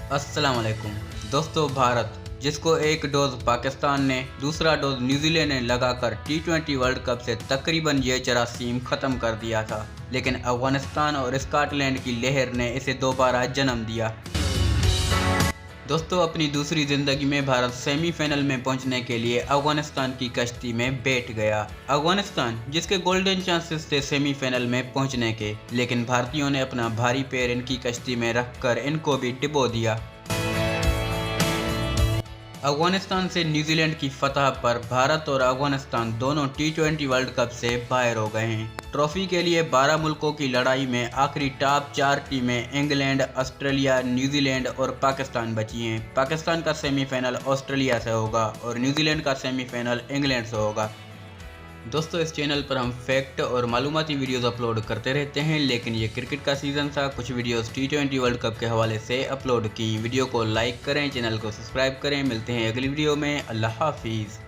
अस्सलाम वालेकुम दोस्तों। भारत जिसको एक डोज पाकिस्तान ने, दूसरा डोज न्यूजीलैंड ने लगाकर T20 वर्ल्ड कप से तकरीबन ये जरासीम ख़त्म कर दिया था, लेकिन अफगानिस्तान और स्कॉटलैंड की लहर ने इसे दोबारा जन्म दिया। दोस्तों, अपनी दूसरी ज़िंदगी में भारत सेमीफाइनल में पहुंचने के लिए अफगानिस्तान की कश्ती में बैठ गया। अफगानिस्तान जिसके गोल्डन चांसेस थे सेमीफाइनल में पहुंचने के, लेकिन भारतीयों ने अपना भारी पैर इनकी कश्ती में रखकर इनको भी डुबो दिया। अफगानिस्तान से न्यूजीलैंड की फतह पर भारत और अफगानिस्तान दोनों T20 वर्ल्ड कप से बाहर हो गए हैं। ट्रॉफी के लिए 12 मुल्कों की लड़ाई में आखिरी टॉप 4 टीमें इंग्लैंड, ऑस्ट्रेलिया, न्यूजीलैंड और पाकिस्तान बची हैं। पाकिस्तान का सेमीफाइनल ऑस्ट्रेलिया से होगा और न्यूजीलैंड का सेमीफाइनल इंग्लैंड से होगा। दोस्तों, इस चैनल पर हम फैक्ट और मालूमाती वीडियोस अपलोड करते रहते हैं, लेकिन ये क्रिकेट का सीज़न था, कुछ वीडियोस T20 वर्ल्ड कप के हवाले से अपलोड की। वीडियो को लाइक करें, चैनल को सब्सक्राइब करें। मिलते हैं अगली वीडियो में। अल्लाह हाफिज़।